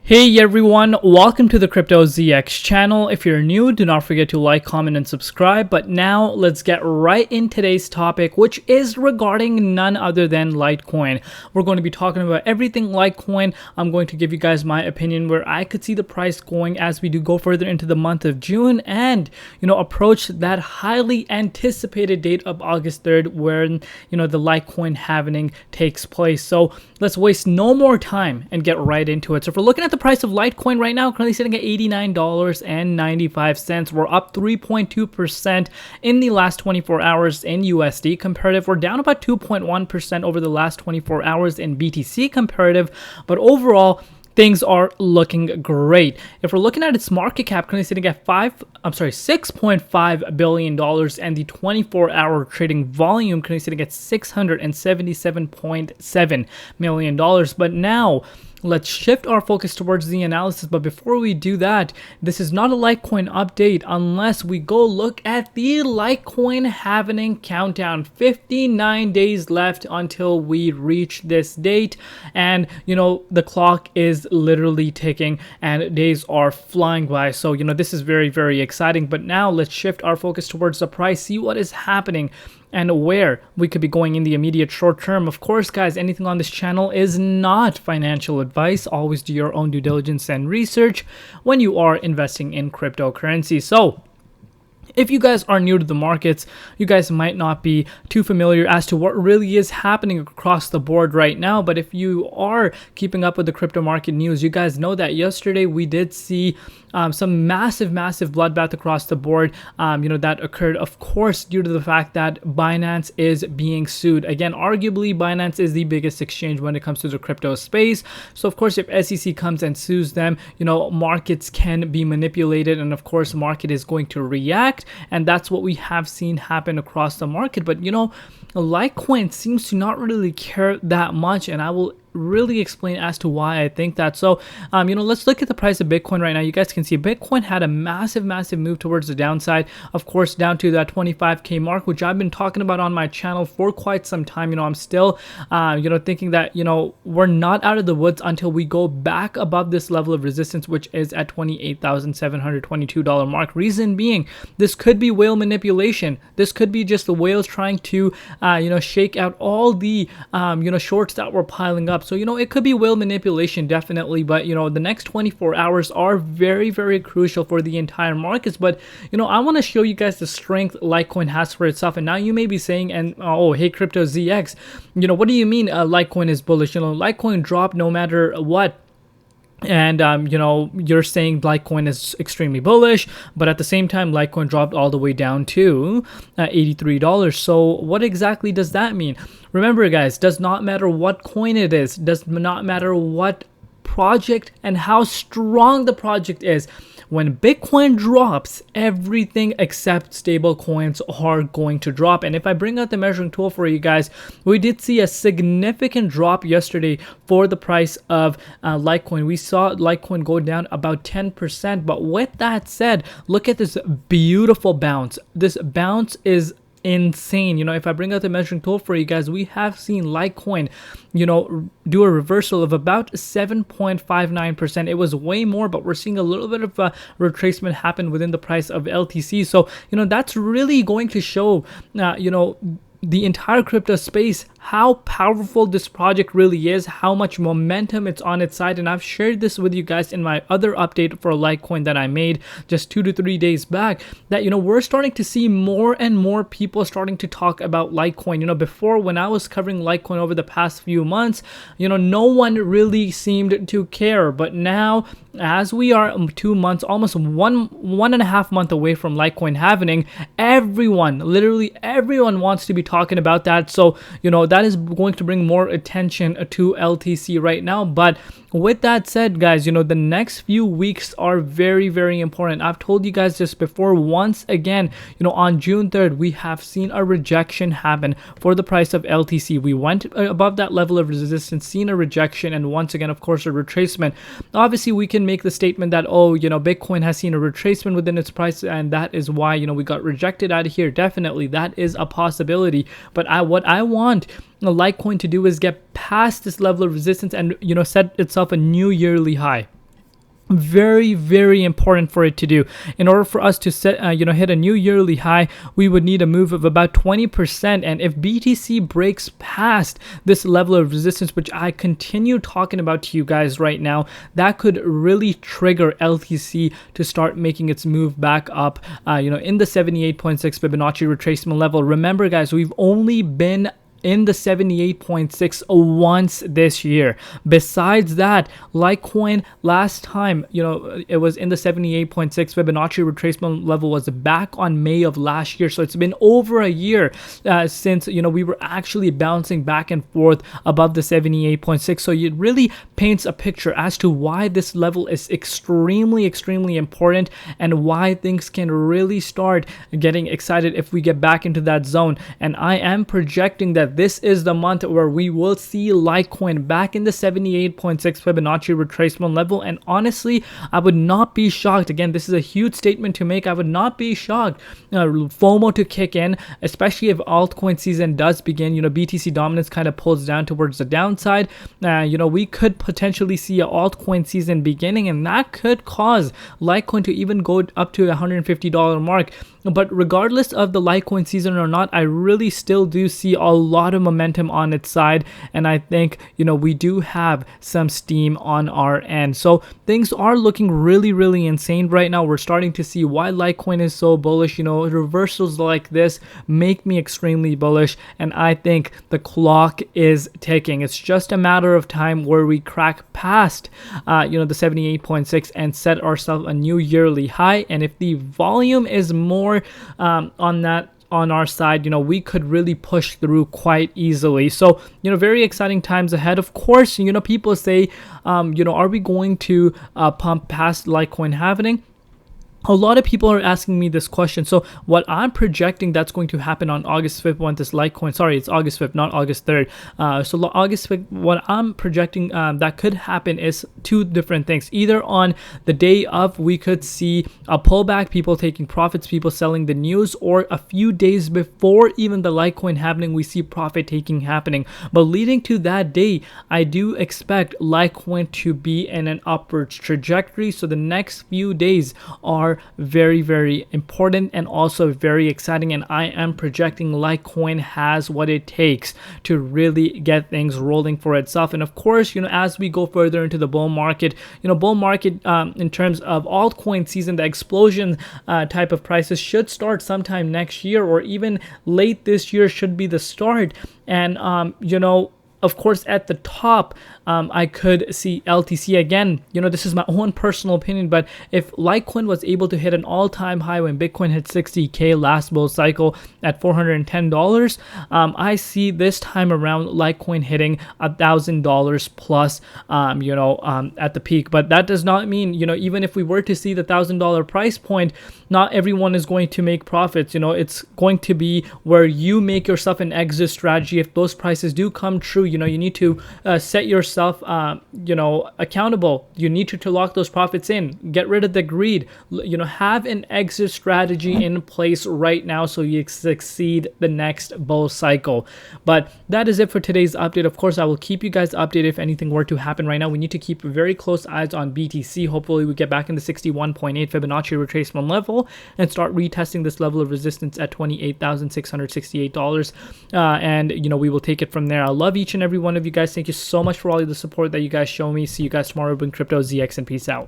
Hey everyone, welcome to the Crypto ZX channel. If you're new, do not forget to like, comment, and subscribe. But now let's get right in today's topic, which is regarding none other than Litecoin. We're going to be talking about everything Litecoin. I'm going to give you guys my opinion where I could see the price going as we do go further into the month of June and, approach that highly anticipated date of August 3rd when, the Litecoin halving takes place. So let's waste no more time and get right into it. So if we're looking at the price of Litecoin right now, currently sitting at $89.95. We're up 3.2% in the last 24 hours in USD comparative. We're down about 2.1% over the last 24 hours in BTC comparative, but overall things are looking great. If we're looking at its market cap, currently sitting at $6.5 billion, and the 24-hour trading volume currently sitting at $677.7 million. But now let's shift our focus towards the analysis. But before we do that, this is not a Litecoin update unless we go look at the Litecoin halving countdown. 59 days left until we reach this date, and the clock is literally ticking and days are flying by. So this is very, very exciting. But now let's shift our focus towards the price, see what is happening and where we could be going in the immediate short term. Of course, guys, anything on this channel is not financial advice. Always do your own due diligence and research when you are investing in cryptocurrency. So if you guys are new to the markets, you guys might not be too familiar as to what really is happening across the board right now. But if you are keeping up with the crypto market news, you guys know that yesterday we did see some massive bloodbath across the board, that occurred, of course, due to the fact that Binance is being sued. Again, arguably, Binance is the biggest exchange when it comes to the crypto space. So, of course, if SEC comes and sues them, markets can be manipulated, and of course, market is going to react, and that's what we have seen happen across the market. But, Litecoin seems to not really care that much, and I will really explain as to why I think that. So let's look at the price of Bitcoin right now. You guys can see Bitcoin had a massive move towards the downside, of course, down to that 25k mark, which I've been talking about on my channel for quite some time. I'm still thinking that we're not out of the woods until we go back above this level of resistance, which is at $28,722 mark. Reason being, this could be whale manipulation. This could be just the whales trying to shake out all the shorts that were piling up. So, it could be whale manipulation, definitely, but, the next 24 hours are very, very crucial for the entire markets. But, I want to show you guys the strength Litecoin has for itself. And now you may be saying, oh, hey, Crypto ZX, what do you mean Litecoin is bullish? Litecoin dropped no matter what. And, you're saying Litecoin is extremely bullish, but at the same time, Litecoin dropped all the way down to $83. So what exactly does that mean? Remember, guys, does not matter what coin it is, does not matter what project and how strong the project is. When Bitcoin drops, everything except stable coins are going to drop. And if I bring out the measuring tool for you guys, we did see a significant drop yesterday for the price of Litecoin. We saw Litecoin go down about 10%. But with that said, look at this beautiful bounce. This bounce is insane. If I bring out the measuring tool for you guys, we have seen Litecoin do a reversal of about 7.59%. It was way more, but we're seeing a little bit of a retracement happen within the price of LTC. So that's really going to show the entire crypto space how powerful this project really is, how much momentum it's on its side. And I've shared this with you guys in my other update for Litecoin that I made just 2 to 3 days back, that we're starting to see more and more people starting to talk about Litecoin. Before, when I was covering Litecoin over the past few months, no one really seemed to care. But now, as we are 2 months, almost one and a half month away from Litecoin halving, everyone, literally everyone, wants to be talking about that. So that is going to bring more attention to LTC right now. But with that said, guys, the next few weeks are very, very important. I've told you guys this before. Once again, on June 3rd, we have seen a rejection happen for the price of LTC. We went above that level of resistance, seen a rejection, and once again, of course, a retracement. Obviously, we can make the statement that, Bitcoin has seen a retracement within its price, and that is why, we got rejected out of here. Definitely, that is a possibility. But what I want Litecoin to do is get past this level of resistance and set itself a new yearly high. Very important for it to do. In order for us to set hit a new yearly high, we would need a move of about 20%. And if BTC breaks past this level of resistance, which I continue talking about to you guys right now, that could really trigger LTC to start making its move back up in the 78.6 Fibonacci retracement level. Remember guys, we've only been in the 78.6 once this year. Besides that, Litecoin last time, it was in the 78.6 Fibonacci retracement level was back on May of last year. So it's been over a year since, we were actually bouncing back and forth above the 78.6. So it really paints a picture as to why this level is extremely important and why things can really start getting excited if we get back into that zone. And I am projecting that this is the month where we will see Litecoin back in the 78.6 Fibonacci retracement level. And honestly, I would not be shocked. Again, this is a huge statement to make. I would not be shocked FOMO to kick in, especially if altcoin season does begin. BTC dominance kind of pulls down towards the downside. We could potentially see an altcoin season beginning, and that could cause Litecoin to even go up to $150 mark. But regardless of the Litecoin season or not, I really still do see a lot of momentum on its side. And I think, we do have some steam on our end. So things are looking really insane right now. We're starting to see why Litecoin is so bullish. Reversals like this make me extremely bullish. And I think the clock is ticking. It's just a matter of time where we crack past, the 78.6 and set ourselves a new yearly high. And if the volume is more on our side, we could really push through quite easily. So, very exciting times ahead. Of course, people say, are we going to pump past Litecoin halving? A lot of people are asking me this question. So what I'm projecting that's going to happen on August 5th when this Litecoin, sorry, it's August 5th, not August 3rd. So August 5th, what I'm projecting that could happen is two different things. Either on the day of, we could see a pullback, people taking profits, people selling the news, or a few days before even the Litecoin happening, we see profit taking happening. But leading to that day, I do expect Litecoin to be in an upwards trajectory. So the next few days are very important and also very exciting, and I am projecting Litecoin has what it takes to really get things rolling for itself. And of course, as we go further into the bull market, in terms of altcoin season, the explosion type of prices should start sometime next year, or even late this year should be the start. And of course, at the top, I could see LTC again. This is my own personal opinion, but if Litecoin was able to hit an all-time high when Bitcoin hit 60K last bull cycle at $410, I see this time around Litecoin hitting $1,000 plus, at the peak. But that does not mean, even if we were to see the $1,000 price point, not everyone is going to make profits. It's going to be where you make yourself an exit strategy. If those prices do come true, you need to set yourself accountable. You need to lock those profits in, get rid of the greed, have an exit strategy in place right now so you succeed the next bull cycle. But that is it for today's update. Of course, I will keep you guys updated if anything were to happen right now. We need to keep very close eyes on BTC. Hopefully we get back in the 61.8 Fibonacci retracement level and start retesting this level of resistance at $28,668, and we will take it from there. I love each and every one of you guys. Thank you so much for all of the support that you guys show me. See you guys tomorrow. Bring crypto ZX and peace out.